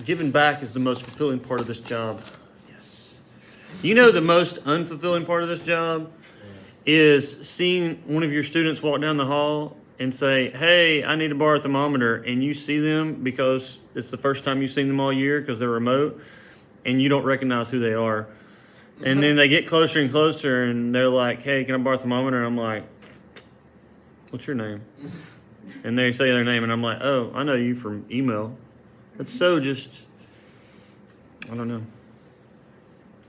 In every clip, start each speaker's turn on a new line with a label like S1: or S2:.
S1: Giving back is the most fulfilling part of this job. Yes. You know the most unfulfilling part of this job is seeing one of your students walk down the hall and say, hey, I need to borrow a thermometer, and you see them because it's the first time you've seen them all year because they're remote, and you don't recognize who they are. And then they get closer and closer, and they're like, hey, can I borrow a thermometer? And I'm like, what's your name? And they say their name, and I'm like, oh, I know you from email. It's so just, I don't know,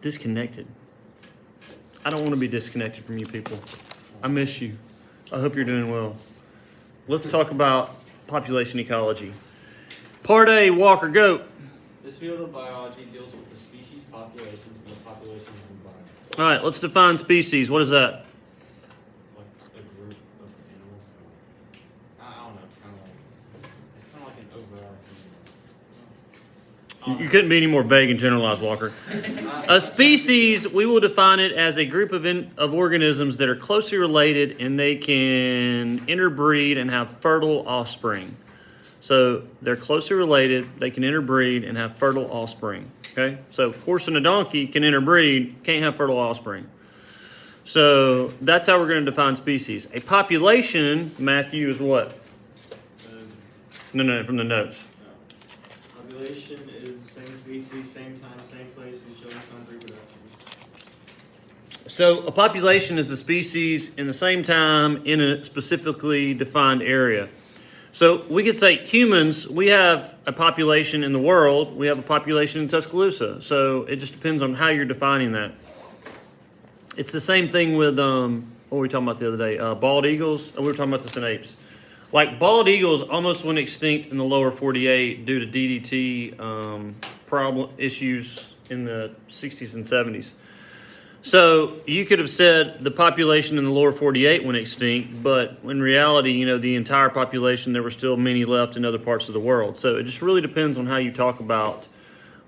S1: disconnected. I don't want to be disconnected from you people. I miss you. I hope you're doing well. Let's talk about population ecology. Part A, Walker, go.
S2: This field of biology deals with the species populations and the populations of the environment.
S1: All right, let's define species. What is that?
S2: Like a group of animals. I don't know, kind of like, it's kind of like an overarching.
S1: You couldn't be any more vague and generalized, Walker. A species, we will define it as a group of organisms that are closely related and they can interbreed and have fertile offspring. So they're closely related, they can interbreed and have fertile offspring. Okay? So horse and a donkey can interbreed, can't have fertile offspring. So that's how we're going to define species. A population, Matthew, is what? No, from the notes.
S3: Population is same species, same time, same place, and showing signs of reproduction.
S1: So a population is a species in the same time in a specifically defined area. So we could say humans, we have a population in the world, we have a population in Tuscaloosa. So it just depends on how you're defining that. It's the same thing with, what were we talking about the other day? Bald eagles. We were talking about this in apes. Like bald eagles almost went extinct in the lower 48 due to DDT problem issues in the 60s and 70s. So you could have said the population in the lower 48 went extinct, but in reality, you know, the entire population, there were still many left in other parts of the world. So it just really depends on how you talk about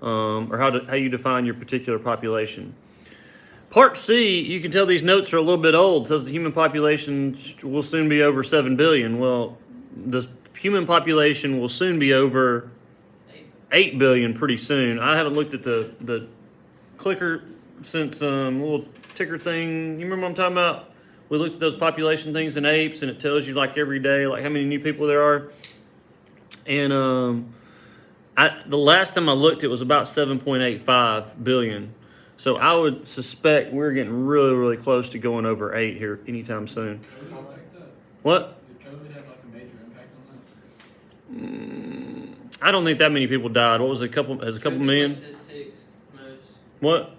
S1: or how you define your particular population. Part C, you can tell these notes are a little bit old. It says the human population will soon be over 7 billion. Well, the human population will soon be over 8 billion pretty soon. I haven't looked at the clicker since little ticker thing. You remember what I'm talking about? We looked at those population things in apes, and it tells you like every day like how many new people there are. And the last time I looked, it was about 7.85 billion. So I would suspect we're getting really, really close to going over 8 here anytime soon. What?
S2: Did COVID have like a major impact on that?
S1: I don't think that many people died. What was it? Has a couple million?
S4: Like the 6th most.
S1: What?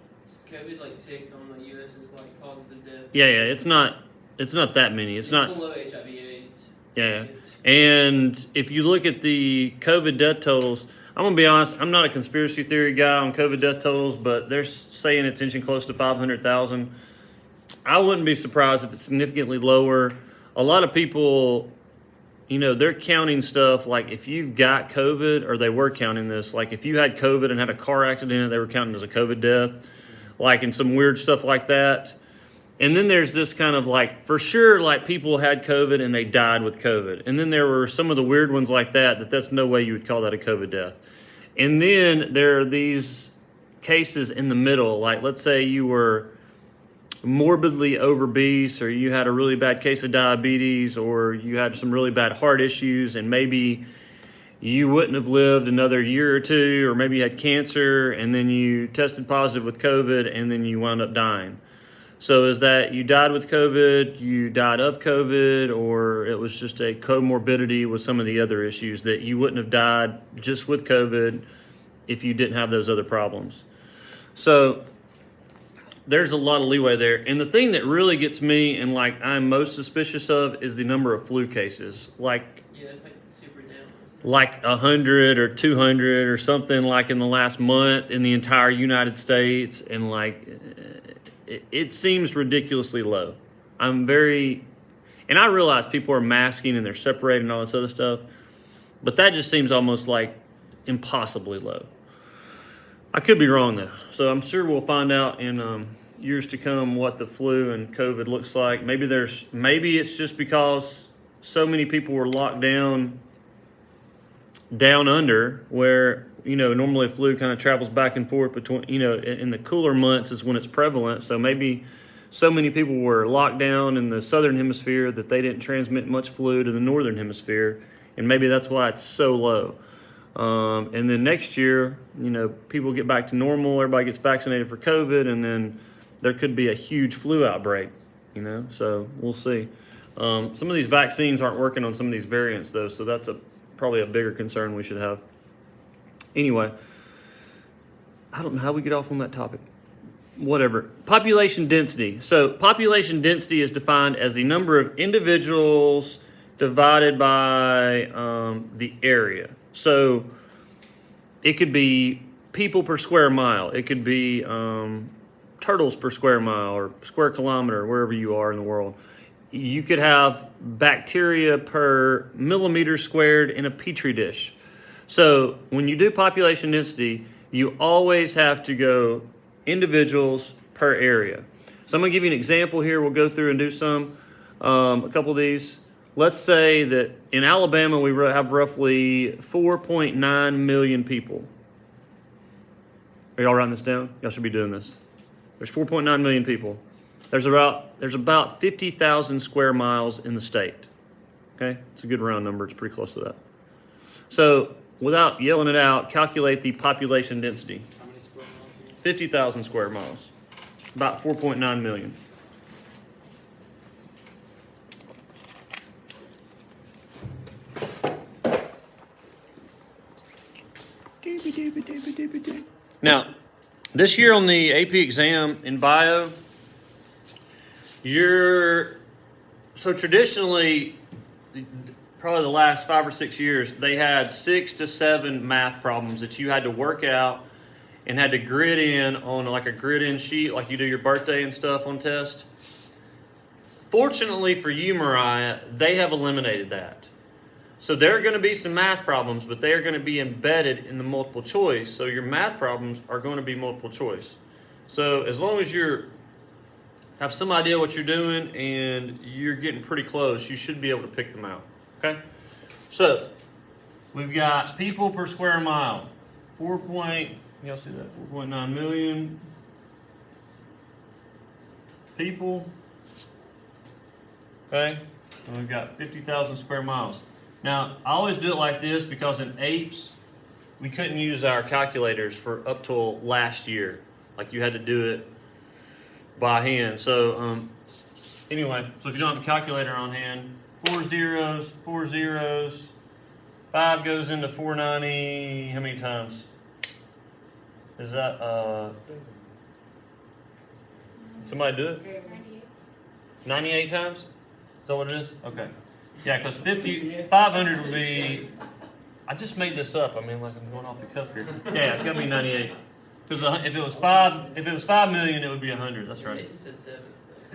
S4: COVID's like 6 on the U.S.'s like causes of death.
S1: Yeah. It's not that many. It's not
S4: below HIV/AIDS.
S1: Yeah. And if you look at the COVID death totals, I'm going to be honest, I'm not a conspiracy theory guy on COVID death totals, but they're saying it's inching close to 500,000. I wouldn't be surprised if it's significantly lower. A lot of people, you know, they're counting stuff like if you've got COVID, or they were counting this, like if you had COVID and had a car accident, they were counting as a COVID death, like and some weird stuff like that. And then there's this kind of like, for sure, like people had COVID and they died with COVID. And then there were some of the weird ones like that's no way you would call that a COVID death. And then there are these cases in the middle, like let's say you were morbidly obese, or you had a really bad case of diabetes, or you had some really bad heart issues, and maybe you wouldn't have lived another year or two, or maybe you had cancer, and then you tested positive with COVID, and then you wound up dying. So is that you died with COVID, you died of COVID, or it was just a comorbidity with some of the other issues that you wouldn't have died just with COVID if you didn't have those other problems? So there's a lot of leeway there. And the thing that really gets me and like I'm most suspicious of is the number of flu cases. Like,
S4: yeah, it's like super down.
S1: Like 100 or 200 or something like in the last month in the entire United States. And like, it seems ridiculously low. And I realize people are masking and they're separating and all this other stuff, but that just seems almost like impossibly low. I could be wrong though. So I'm sure we'll find out in years to come what the flu and COVID looks like. Maybe it's just because so many people were locked down under where normally a flu kind of travels back and forth between, in the cooler months is when it's prevalent. So maybe so many people were locked down in the southern hemisphere that they didn't transmit much flu to the northern hemisphere. And maybe that's why it's so low. And then next year, people get back to normal, everybody gets vaccinated for COVID, and then there could be a huge flu outbreak, so we'll see. Some of these vaccines aren't working on some of these variants, though, so that's probably a bigger concern we should have. Anyway, I don't know how we get off on that topic. Whatever. Population density. So population density is defined as the number of individuals divided by the area. So it could be people per square mile. It could be turtles per square mile or square kilometer, wherever you are in the world. You could have bacteria per millimeter squared in a petri dish. So when you do population density, you always have to go individuals per area. So I'm going to give you an example here. We'll go through and do a couple of these. Let's say that in Alabama we have roughly 4.9 million people. Are y'all writing this down? Y'all should be doing this. There's 4.9 million people. There's about 50,000 square miles in the state. Okay? It's a good round number. It's pretty close to that. So without yelling it out, calculate the population density.
S4: How many square miles?
S1: 50,000 square miles. About 4.9 million. Now, this year on the AP exam in bio, so traditionally, probably the last 5 or 6 years, they had 6 to 7 math problems that you had to work out and had to grid in on like a grid in sheet, like you do your birthday and stuff on test. Fortunately for you, Mariah, they have eliminated that. So there are going to be some math problems, but they are going to be embedded in the multiple choice. So your math problems are going to be multiple choice. So as long as you have some idea what you're doing and you're getting pretty close, you should be able to pick them out. Okay? So we've got people per square mile. Y'all see that? 4.9 million people. Okay? And we've got 50,000 square miles. Now, I always do it like this because in APES, we couldn't use our calculators for up till last year. Like you had to do it by hand. So anyway, so if you don't have a calculator on hand, 4 zeros, 4 zeros, 5 goes into 490, how many times? Is that, somebody do it? 98 times? Is that what it is? Okay. Yeah, because 500 would be, I just made this up. I mean, like I'm going off the cuff here. Yeah, it's got to be 98. Because if it was 5 million, it would be 100. That's right.
S4: Mason said 7.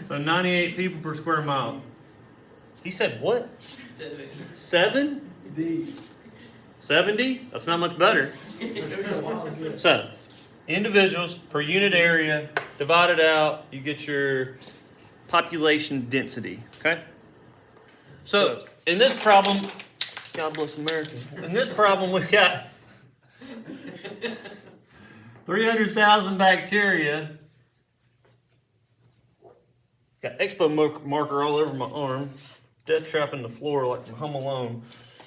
S1: So 98 people per square mile. He said what?
S4: 7.
S1: 70? That's not much better. So, individuals per unit area, divided out, you get your population density. Okay? So, in this problem, God bless America. In this problem, we've got 300,000 bacteria. Got expo marker all over my arm. Death trap in the floor like from Home Alone.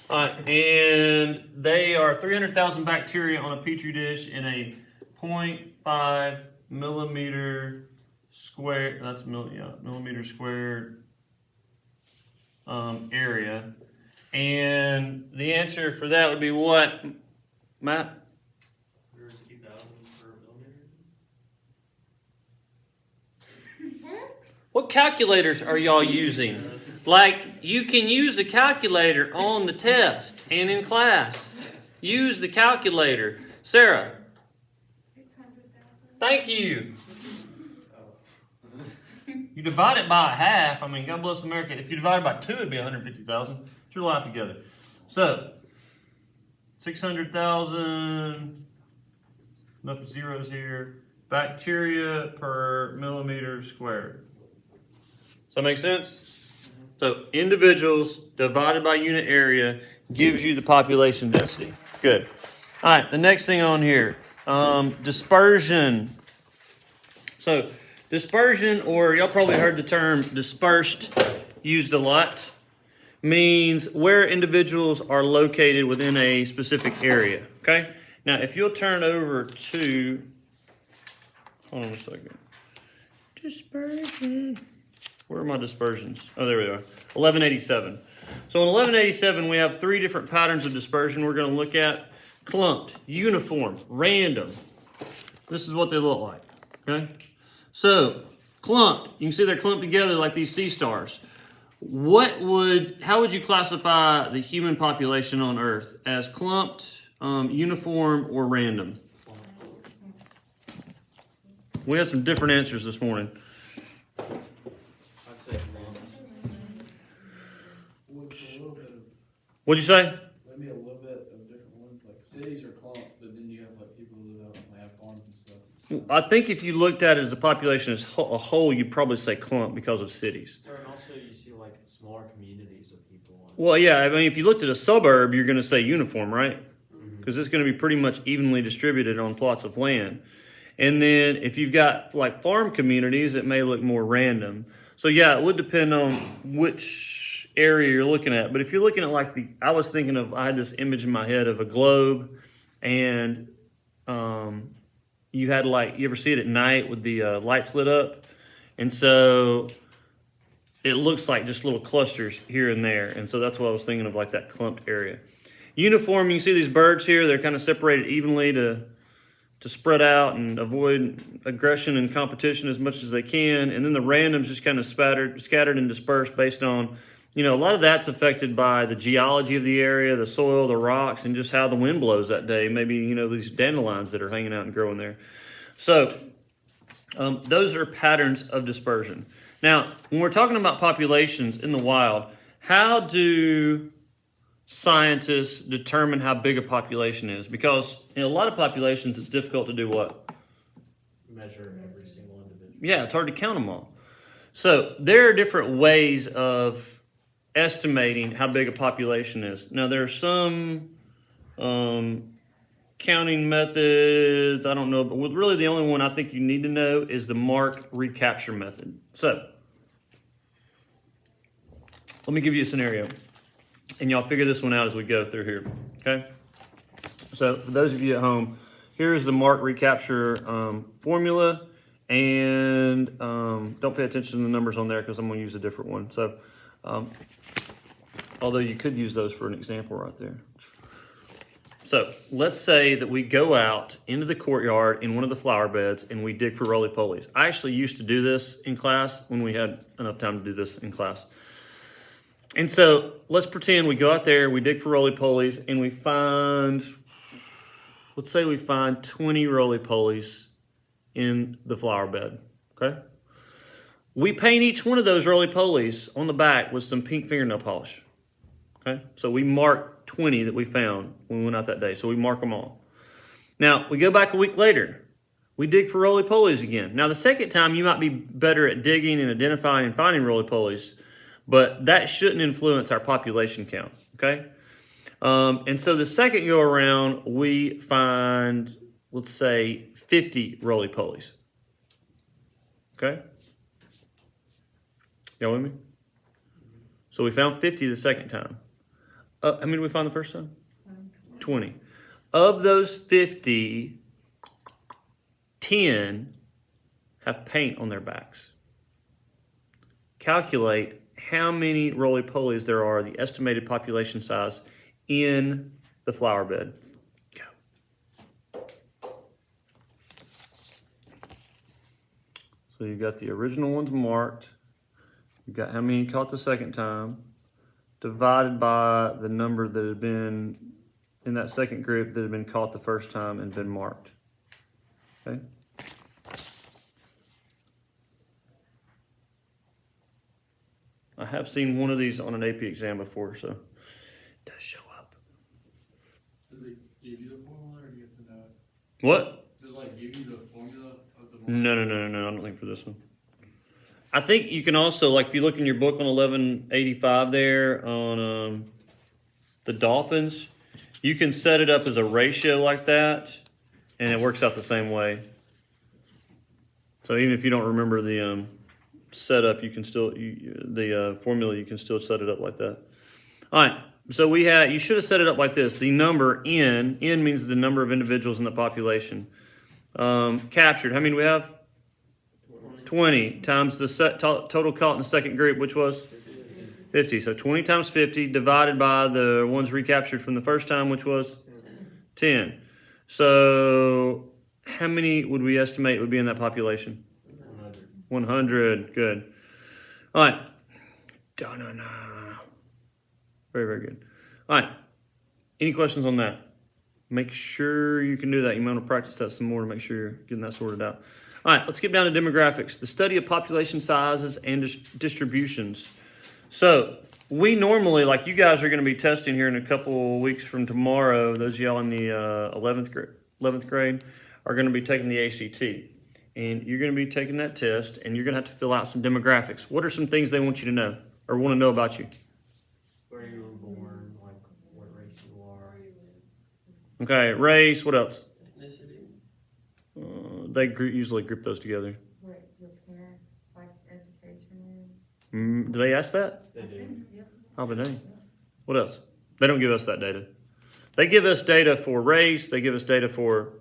S1: And they are 300,000 bacteria on a petri dish in a 0.5 millimeter square. That's millimeter squared area. And the answer for that would be what, Matt?
S3: 150,000 per millimeter.
S1: What calculators are y'all using? Like, you can use a calculator on the test and in class. Use the calculator. Sarah?
S5: 600,000.
S1: Thank you. You divide it by half. I mean, God bless America. If you divide it by 2, it'd be 150,000. Put your life together. So, 600,000. Enough zeros here. Bacteria per millimeter squared. Does that make sense? So, individuals divided by unit area gives you the population density. Good. All right, the next thing on here, dispersion. So dispersion, or y'all probably heard the term dispersed used a lot, means where individuals are located within a specific area, okay? Now, if you'll turn over to, hold on a second. Dispersion. Where are my dispersions? Oh, there we are. 1187. So in 1187, we have three different patterns of dispersion we're going to look at. Clumped, uniform, random. This is what they look like, okay? So, clumped, you can see they're clumped together like these sea stars. How would you classify the human population on Earth? As clumped, uniform, or random? We had some different answers this morning.
S2: I'd say clumped.
S6: With a little bit of,
S1: What'd you say?
S6: maybe a little bit of different ones, like cities are clumped, but then you have like people who live out and have farms and stuff.
S1: I think if you looked at it as a population as a whole, you'd probably say clump because of cities.
S2: And also you see like smaller communities of people.
S1: Well, yeah, I mean, if you looked at a suburb, you're going to say uniform, right? Because it's going to be pretty much evenly distributed on plots of land. And then if you've got like farm communities, it may look more random. So yeah, it would depend on which area you're looking at. But if you're looking at like I had this image in my head of a globe, and you had like, you ever see it at night with the lights lit up? And so it looks like just little clusters here and there. And so that's what I was thinking of, like that clumped area. Uniform, you can see these birds here. They're kind of separated evenly to spread out and avoid aggression and competition as much as they can. And then the random's just kind of scattered and dispersed based on, a lot of that's affected by the geology of the area, the soil, the rocks, and just how the wind blows that day. Maybe, these dandelions that are hanging out and growing there. So those are patterns of dispersion. Now, when we're talking about populations in the wild, how do scientists determine how big a population is? Because in a lot of populations, it's difficult to do what?
S2: Measure every single individual.
S1: Yeah, it's hard to count them all. So there are different ways of estimating how big a population is. Now, there are some counting methods, I don't know, but really the only one I think you need to know is the mark-recapture method. So let me give you a scenario, and y'all figure this one out as we go through here, okay? So for those of you at home, here's the mark-recapture formula, and don't pay attention to the numbers on there because I'm going to use a different one. So, although you could use those for an example right there. So let's say that we go out into the courtyard in one of the flower beds and we dig for roly-polies. I actually used to do this in class when we had enough time to do this in class. And so let's pretend we go out there, we dig for roly-polies, and we find, let's say we find 20 roly-polies in the flower bed, okay? We paint each one of those roly-polies on the back with some pink fingernail polish, okay? So we mark 20 that we found when we went out that day, so we mark them all. Now, we go back a week later. We dig for roly-polies again. Now, the second time, you might be better at digging and identifying and finding roly-polies, but that shouldn't influence our population count, okay? And so the second go around, we find, let's say, 50 roly-polies, okay? Y'all with me? So we found 50 the second time. How many did we find the first time? 20. Of those 50, 10 have paint on their backs. Calculate how many roly-polies there are, the estimated population size in the flower bed. Go. So you got the original ones marked. You got how many caught the second time, divided by the number that had been in that second group that had been caught the first time and been marked. Okay? I have seen one of these on an AP exam before, so it does show up.
S6: Do they give you the formula, or do you have to know it?
S1: What?
S6: Does like give you the formula of the
S1: No, I don't think for this one. I think you can also, like if you look in your book on 1185 there on the dolphins, You can set it up as a ratio like that, and it works out the same way. So even if you don't remember the setup, you can still, the formula, you can still set it up like that. All right, so you should have set it up like this. The number N means the number of individuals in the population. Captured, how many do we have? 20 times the total caught in the second group, which was? 50. So 20 times 50 divided by the ones recaptured from the first time, which was? 10. So how many would we estimate would be in that population? 100. Good. All right. Very, very good. All right. Any questions on that? Make sure you can do that. You might want to practice that some more to make sure you're getting that sorted out. All right, let's get down to demographics, the study of population sizes and distributions. So we normally, like you guys are going to be testing here in a couple weeks from tomorrow, those of y'all in the 11th grade are going to be taking the ACT. And you're going to be taking that test, and you're going to have to fill out some demographics. What are some things they want you to know or want to know about you?
S2: Where you were born, like what race you are.
S1: Okay, race, what else?
S4: Ethnicity.
S1: They usually group those together.
S5: What your parents' like education is.
S1: Do they ask that?
S2: They do.
S5: Yep.
S1: How about they? What else? They don't give us that data. They give us data for race. They give us data for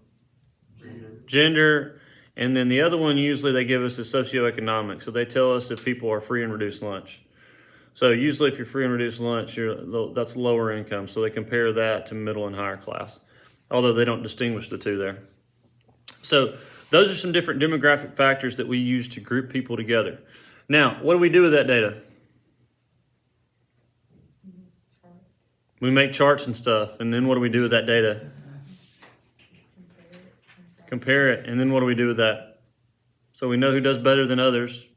S1: gender. And then the other one usually they give us is socioeconomic. So they tell us if people are free and reduced lunch. So usually if you're free and reduced lunch, that's lower income. So they compare that to middle and higher class, although they don't distinguish the two there. So those are some different demographic factors that we use to group people together. Now, what do we do with that data?
S5: Charts.
S1: We make charts and stuff, and then what do we do with that data? Compare it, and then what do we do with that? So we know who does better than others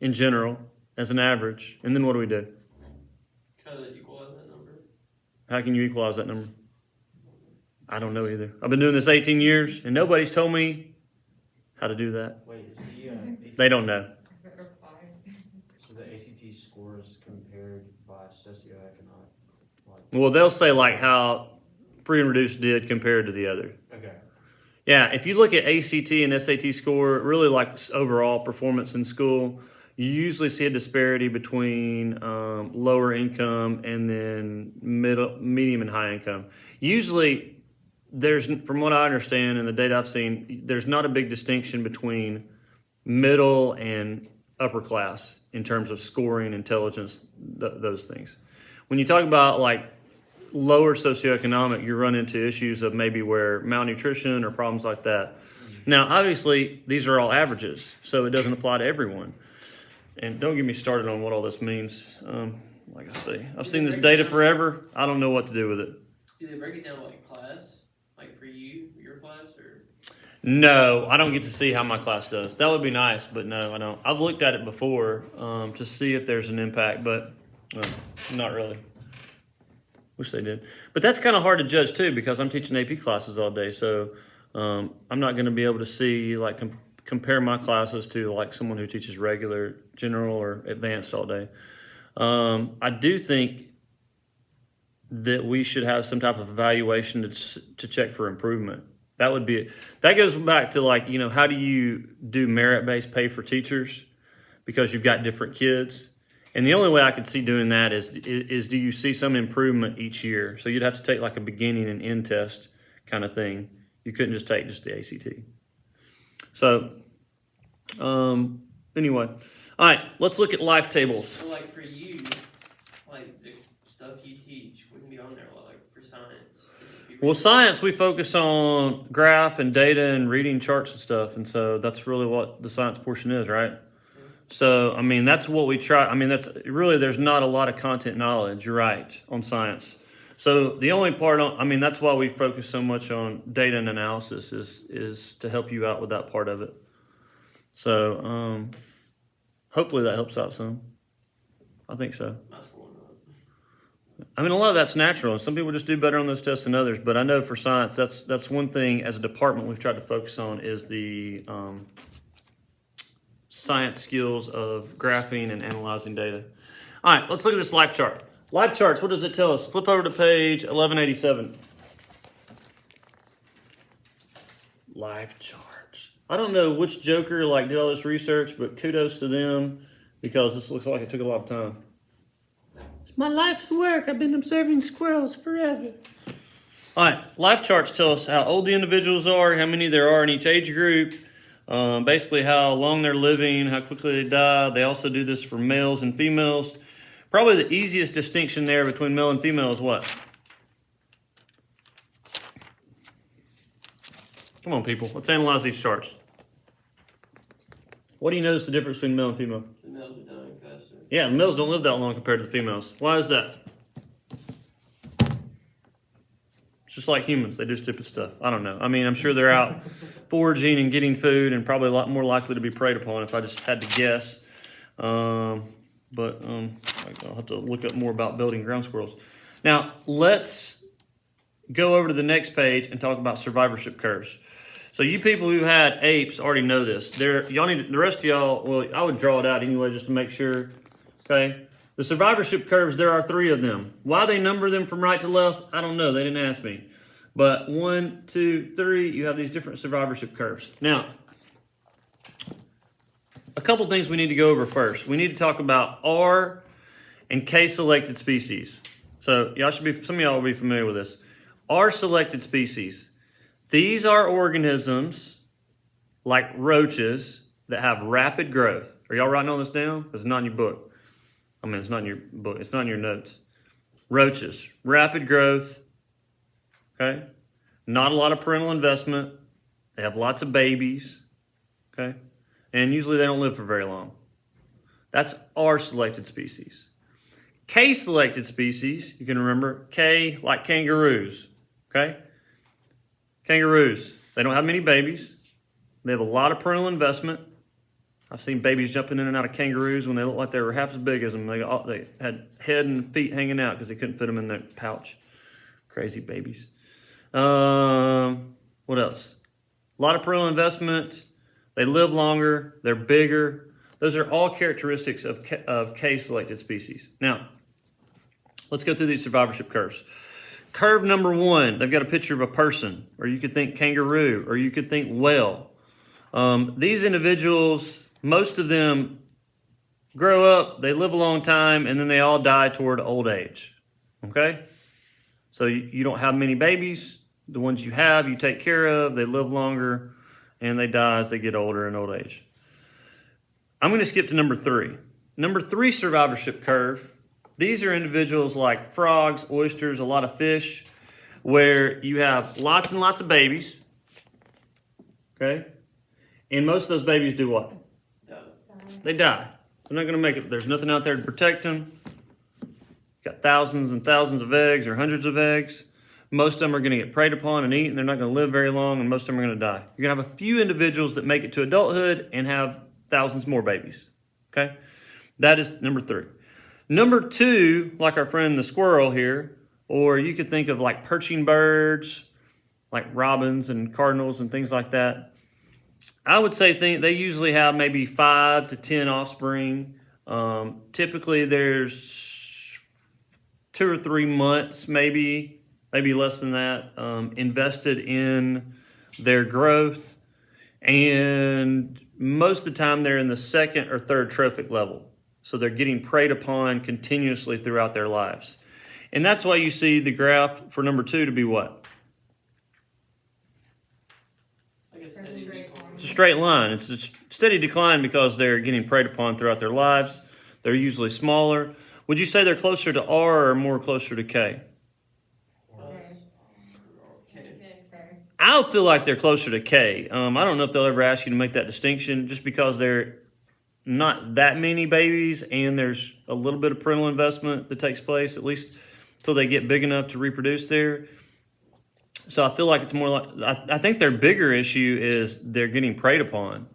S1: in general, as an average, and then what do we do?
S4: Try to equalize that number.
S1: How can you equalize that number? I don't know either. I've been doing this 18 years, and nobody's told me how to do that.
S2: Wait, is the ACT,
S1: They don't know.
S2: so the ACT scores compared by socioeconomic? Like,
S1: Well, they'll say like how free and reduced did compared to the other.
S2: okay.
S1: Yeah, if you look at ACT and SAT score, really like overall performance in school, you usually see a disparity between lower income and then medium and high income. Usually, from what I understand and the data I've seen, there's not a big distinction between middle and upper class in terms of scoring, intelligence, those things. When you talk about like lower socioeconomic, you run into issues of maybe where malnutrition or problems like that. Now, obviously, these are all averages, so it doesn't apply to everyone. And don't get me started on what all this means. Like I say, I've seen this data forever. I don't know what to do with it.
S4: Do they break it down like class? Like for you, your class, or?
S1: No, I don't get to see how my class does. That would be nice, but no, I don't. I've looked at it before to see if there's an impact, but not really. Wish they did. But that's kind of hard to judge too because I'm teaching AP classes all day, so I'm not going to be able to see like compare my classes to like someone who teaches regular, general, or advanced all day. I do think that we should have some type of evaluation to check for improvement. That goes back to like, how do you do merit-based pay for teachers because you've got different kids? And the only way I could see doing that is do you see some improvement each year? So you'd have to take like a beginning and end test kind of thing. You couldn't just take just the ACT. So anyway, all right, let's look at life tables.
S4: So like for you, like the stuff you teach wouldn't be on there like for science.
S1: Well, science, we focus on graph and data and reading charts and stuff. And so that's really what the science portion is, right? So, I mean, that's what we try. I mean, that's really, there's not a lot of content knowledge, you're right, on science. So the only part that's why we focus so much on data and analysis is to help you out with that part of it. So hopefully that helps out some. I think so.
S4: That's cool.
S1: I mean, a lot of that's natural. Some people just do better on those tests than others. But I know for science, that's one thing as a department we've tried to focus on is the science skills of graphing and analyzing data. All right, let's look at this life chart. Life charts, what does it tell us? Flip over to page 1187. life charts. I don't know which joker like did all this research, but kudos to them because this looks like it took a lot of time. It's my life's work. I've been observing squirrels forever. All right, life charts tell us how old the individuals are, how many there are in each age group, basically how long they're living, how quickly they die. They also do this for males and females. Probably the easiest distinction there between male and female is what? Come on, people. Let's analyze these charts. What do you notice the difference between male and female?
S4: The males are dying faster.
S1: Yeah, the males don't live that long compared to the females. Why is that? It's just like humans. They do stupid stuff. I don't know. I mean, I'm sure they're out foraging and getting food and probably a lot more likely to be preyed upon if I just had to guess. I'll have to look up more about building ground squirrels. Now, let's go over to the next page and talk about survivorship curves. So you people who had apes already know this. Y'all need the rest of y'all. Well, I would draw it out anyway just to make sure. Okay, the survivorship curves. There are 3 of them. Why they number them from right to left, I don't know. They didn't ask me. But 1, 2, 3. You have these different survivorship curves. Now, a couple things we need to go over first. We need to talk about R and K selected species. So some of y'all will be familiar with this. R selected species. These are organisms like roaches that have rapid growth. Are y'all writing all this down? It's not in your book. I mean, it's not in your book. It's not in your notes. Roaches, rapid growth. Okay. Not a lot of parental investment. They have lots of babies. Okay. And usually they don't live for very long. That's R selected species. K selected species, you can remember K like kangaroos. Okay. Kangaroos, they don't have many babies. They have a lot of parental investment. I've seen babies jumping in and out of kangaroos when they look like they were half as big as them. They had head and feet hanging out because they couldn't fit them in their pouch. Crazy babies. What else? A lot of parental investment. They live longer. They're bigger. Those are all characteristics of K-selected species. Now, let's go through these survivorship curves. Curve number 1, they've got a picture of a person, or you could think kangaroo, or you could think whale. These individuals, most of them grow up, they live a long time, and then they all die toward old age. Okay? So you don't have many babies. The ones you have, you take care of, they live longer, and they die as they get older in old age. I'm going to skip to number 3. Number 3 survivorship curve. These are individuals like frogs, oysters, a lot of fish, where you have lots and lots of babies. Okay? And most of those babies do what? They die. They're not going to make it. There's nothing out there to protect them. Got thousands and thousands of eggs or hundreds of eggs. Most of them are going to get preyed upon and eaten. They're not going to live very long, and most of them are going to die. You're going to have a few individuals that make it to adulthood and have thousands more babies. Okay? That is number 3. Number 2, like our friend the squirrel here, or you could think of like perching birds, like robins and cardinals and things like that. I would say they usually have maybe 5 to 10 offspring. Typically there's 2 or 3 months, maybe less than that, invested in their growth. And most of the time they're in the 2nd or 3rd trophic level. So they're getting preyed upon continuously throughout their lives. And that's why you see the graph for number 2 to be what?
S4: Like a steady decline.
S1: It's a straight line. It's a steady decline because they're getting preyed upon throughout their lives. They're usually smaller. Would you say they're closer to R or more closer to K? I feel like they're closer to K. I don't know if they'll ever ask you to make that distinction just because they're not that many babies and there's a little bit of parental investment that takes place, at least until they get big enough to reproduce there. So I feel like it's more like, I think their bigger issue is they're getting preyed upon.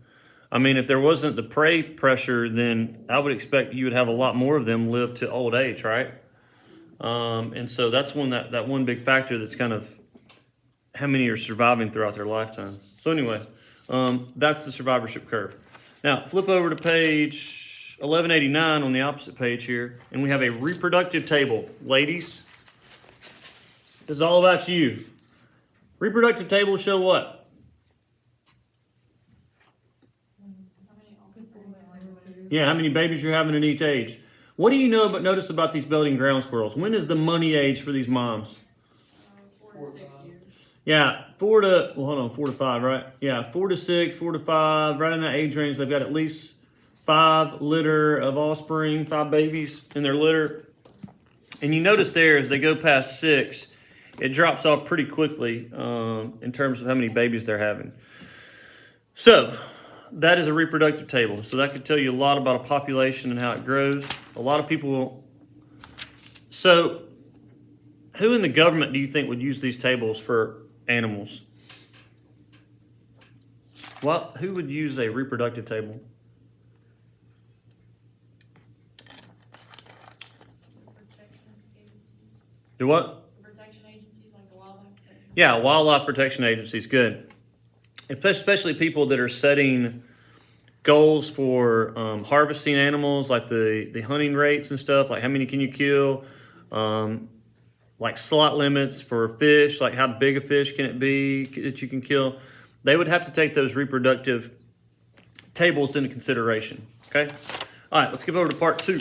S1: I mean, if there wasn't the prey pressure, then I would expect you would have a lot more of them live to old age, right? And so that's that one big factor that's kind of how many are surviving throughout their lifetime. So anyway, that's the survivorship curve. Now, flip over to page 1189 on the opposite page here, and we have a reproductive table. Ladies, this is all about you. Reproductive tables show what? Yeah, how many babies you're having at each age. What do you know but notice about these Belgian ground squirrels? When is the money age for these moms?
S7: 4 to 6 years.
S1: Yeah, 4 to 5, right? Yeah, 4 to 6, 4 to 5, right in that age range. They've got at least 5 litter of offspring, 5 babies in their litter. And you notice there as they go past 6, it drops off pretty quickly in terms of how many babies they're having. So that is a reproductive table. So that could tell you a lot about a population and how it grows. A lot of people. So who in the government do you think would use these tables for animals? Well, who would use a reproductive table?
S7: Protection agencies.
S1: Do what?
S7: Protection agencies like the wildlife protection.
S1: Yeah, wildlife protection agencies, good. Especially people that are setting goals for harvesting animals, like the hunting rates and stuff, like how many can you kill, like slot limits for fish, like how big a fish can it be that you can kill. They would have to take those reproductive tables into consideration, okay? All right, let's get over to part 2.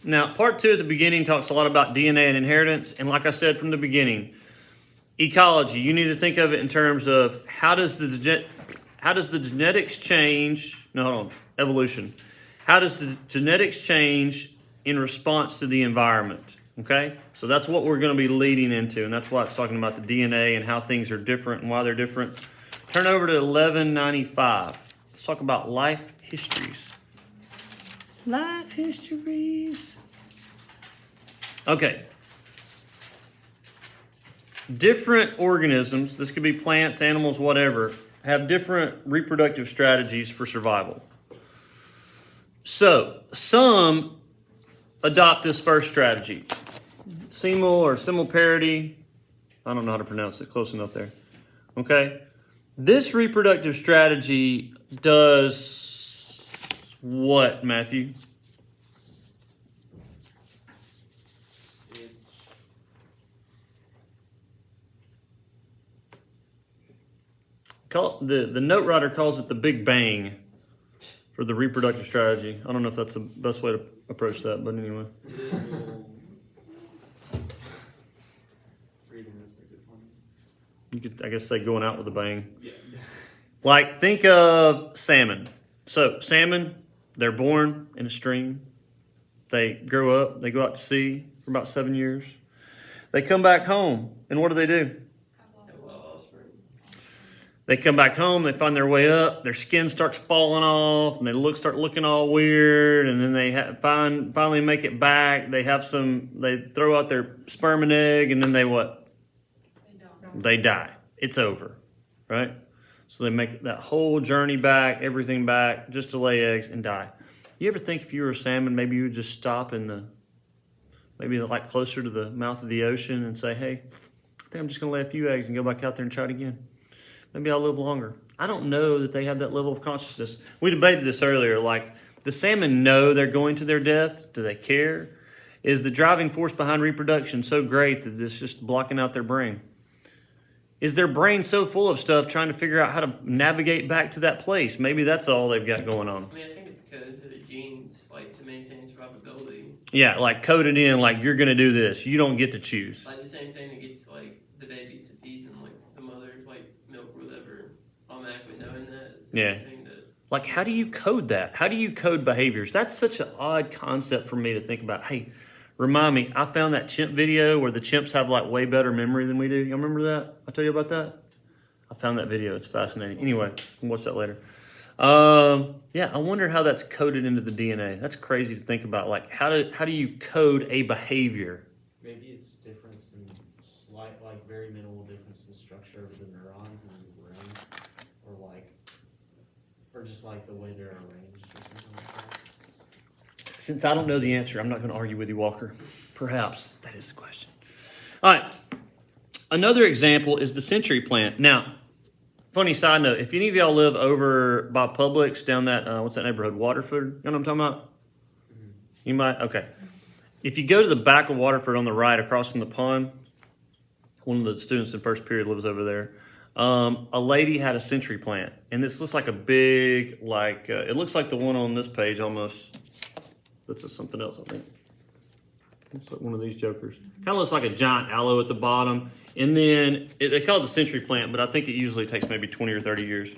S1: Now, part 2 at the beginning talks a lot about DNA and inheritance, and like I said from the beginning, ecology, you need to think of it in terms of how does the genetics change, no, hold on, evolution. How does the genetics change in response to the environment, okay? So that's what we're going to be leading into, and that's why it's talking about the DNA and how things are different and why they're different. Turn over to 1195. Let's talk about life histories. Life histories. Okay. Different organisms, this could be plants, animals, whatever, have different reproductive strategies for survival. So, some adopt this first strategy. Semal or simulparity. I don't know how to pronounce it. Close enough there. Okay? This reproductive strategy does what, Matthew? The note writer calls it the Big Bang for the reproductive strategy. I don't know if that's the best way to approach that, but anyway.
S2: Reading this makes it funny.
S1: You could, I guess, say going out with a bang.
S2: Yeah.
S1: Like, think of salmon. So, salmon, they're born in a stream. They grow up. They go out to sea for about 7 years. They come back home, and what do? They come back home, they find their way up, their skin starts falling off, and they start looking all weird, and then they finally make it back. They throw out their sperm and egg, and then they what? They die. It's over, right? So they make that whole journey back, everything back, just to lay eggs and die. You ever think if you were a salmon, maybe you would just stop maybe like closer to the mouth of the ocean and say, hey, I think I'm just going to lay a few eggs and go back out there and try it again. Maybe I'll live longer. I don't know that they have that level of consciousness. We debated this earlier. Like, the salmon know they're going to their death? Do they care? Is the driving force behind reproduction so great that it's just blocking out their brain? Is their brain so full of stuff trying to figure out how to navigate back to that place? Maybe that's all they've got going on.
S4: I mean, I think it's coded to the genes, like, to maintain survivability.
S1: Yeah, like coded in, like, you're going to do this. You don't get to choose.
S4: Like the same thing that gets, like, the babies to feed them, like, the mothers, like, milk or whatever, automatically knowing that. It's the
S1: Yeah.
S4: same thing that,
S1: Like, how do you code that? How do you code behaviors? That's such an odd concept for me to think about. Hey, remind me, I found that chimp video where the chimps have, like, way better memory than we do. Y'all remember that? I tell you about that? I found that video. It's fascinating. Anyway, we'll watch that later. Yeah, I wonder how that's coded into the DNA. That's crazy to think about. Like, how do you code a behavior?
S2: Maybe it's difference in slight, like very minimal difference in structure of the neurons in the brain, or just like the way they're arranged or something like that.
S1: Since I don't know the answer, I'm not going to argue with you, Walker. Perhaps that is the question. All right. Another example is the century plant. Now, funny side note, if any of y'all live over by Publix down that, what's that neighborhood, Waterford? You know what I'm talking about?
S2: Mm-hmm.
S1: You might? Okay. If you go to the back of Waterford on the right, across from the pond, one of the students in first period lives over there. A lady had a century plant, and this looks like a big, it looks like the one on this page almost. This is something else, I think. Looks like one of these jokers. Kind of looks like a giant aloe at the bottom. And then, they call it the century plant, but I think it usually takes maybe 20 or 30 years.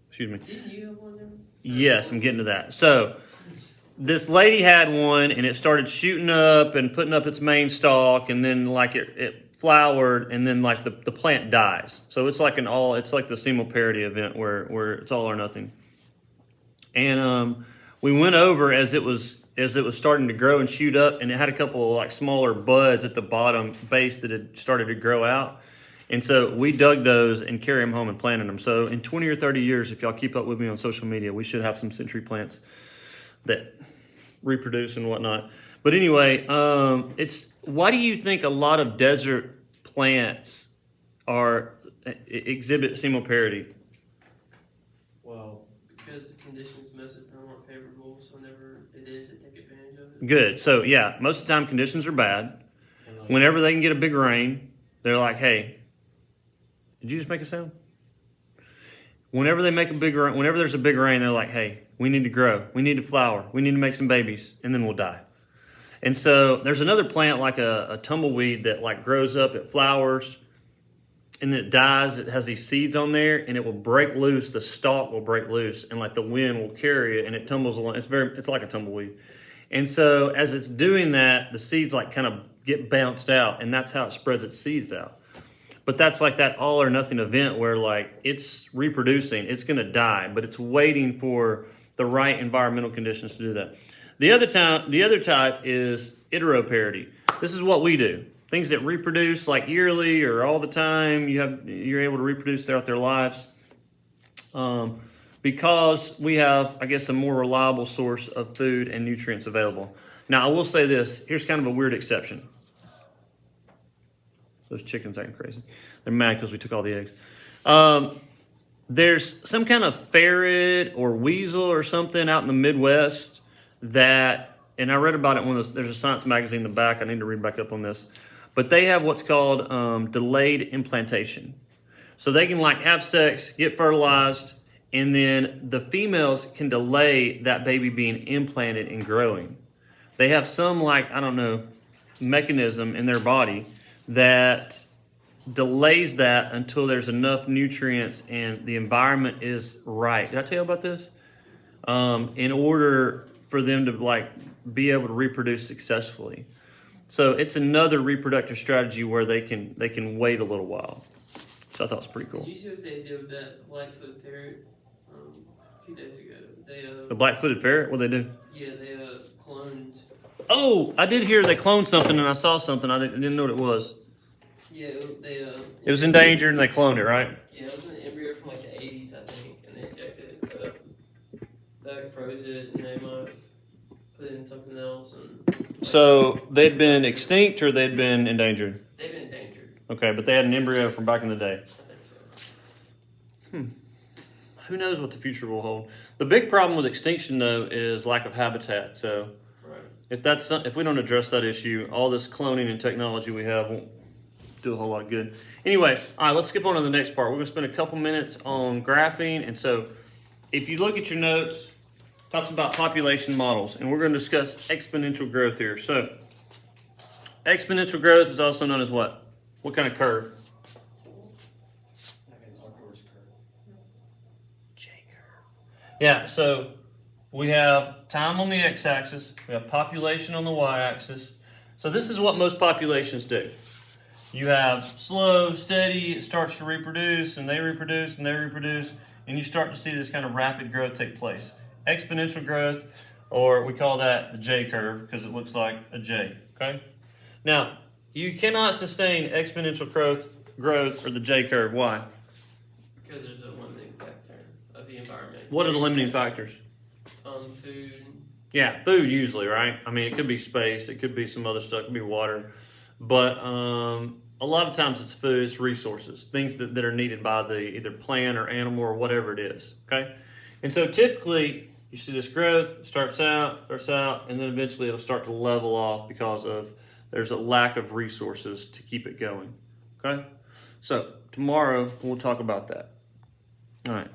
S1: Excuse me.
S4: Didn't you have one then?
S1: Yes, I'm getting to that. So, this lady had one, and it started shooting up and putting up its main stalk, and then it flowered, and then the plant dies. So it's like it's like the Seymour parody event where it's all or nothing. And we went over as it was starting to grow and shoot up, and it had a couple of smaller buds at the bottom base that had started to grow out. And so we dug those and carried them home and planted them. So in 20 or 30 years, if y'all keep up with me on social media, we should have some century plants that reproduce and whatnot. But anyway, why do you think a lot of desert plants exhibit Seymour parody?
S2: Well,
S4: Because conditions most of the time aren't favorable, so whenever it is, they take advantage of it.
S1: Good. So yeah, most of the time conditions are bad.
S2: and
S1: Whenever they can get a big rain, they're like, hey, did you just make a sound? Whenever there's a big rain, they're like, hey, we need to grow. We need to flower. We need to make some babies, and then we'll die. And so there's another plant like a tumbleweed that grows up, it flowers, and then it dies. It has these seeds on there, and it will break loose. The stalk will break loose, and the wind will carry it, and it tumbles along. It's like a tumbleweed. And so as it's doing that, the seeds kind of get bounced out, and that's how it spreads its seeds out. But that's that all or nothing event where it's reproducing, it's going to die, but it's waiting for the right environmental conditions to do that. The other type is heteroparity. This is what we do. Things that reproduce yearly or all the time, you're able to reproduce throughout their lives. Because we have, I guess, a more reliable source of food and nutrients available. Now, I will say this. Here's kind of a weird exception. Those chickens acting crazy. They're mad because we took all the eggs. There's some kind of ferret or weasel or something out in the Midwest that, and I read about it there's a science magazine in the back. I need to read back up on this. But they have what's called delayed implantation. So they can have sex, get fertilized, and then the females can delay that baby being implanted and growing. They have some mechanism in their body that delays that until there's enough nutrients and the environment is right. Did I tell you about this? In order for them to be able to reproduce successfully. So it's another reproductive strategy where they can wait a little while. So I thought it was pretty cool.
S4: Did you see what they did with that Blackfoot ferret a few days ago?
S1: The black-footed ferret, what'd they do?
S4: Yeah, they cloned.
S1: Oh, I did hear they cloned something and I saw something. I didn't know what it was.
S4: Yeah,
S1: It was endangered and they cloned it, right?
S4: Yeah, it was an embryo from the 80s, I think, and they injected it. So they froze it and they might have put it in something else. And
S1: So they'd been extinct or they'd been endangered?
S4: they've been endangered.
S1: Okay, but they had an embryo from back in the day.
S4: I think so.
S1: Who knows what the future will hold? The big problem with extinction, though, is lack of habitat. So
S4: Right.
S1: if we don't address that issue, all this cloning and technology we have won't do a whole lot of good. Anyway, all right, let's skip on to the next part. We're going to spend a couple minutes on graphing. And so if you look at your notes, it talks about population models. And we're going to discuss exponential growth here. So exponential growth is also known as what? What kind of curve? J-curve. Yeah, so we have time on the x-axis. We have population on the y-axis. So this is what most populations do. You have slow, steady, it starts to reproduce, and they reproduce, and they reproduce, and you start to see this kind of rapid growth take place. Exponential growth, or we call that the J-curve because it looks like a J, okay? Now, you cannot sustain exponential growth or the J-curve. Why?
S4: Because there's a limiting factor of the environment.
S1: What are the limiting factors?
S4: Food.
S1: Yeah, food usually, right? I mean, it could be space, it could be some other stuff, it could be water. But a lot of times it's food, it's resources, things that are needed by the either plant or animal or whatever it is, okay? And so typically, you see this growth, starts out, and then eventually it'll start to level off because there's a lack of resources to keep it going, okay? So tomorrow we'll talk about that. All right.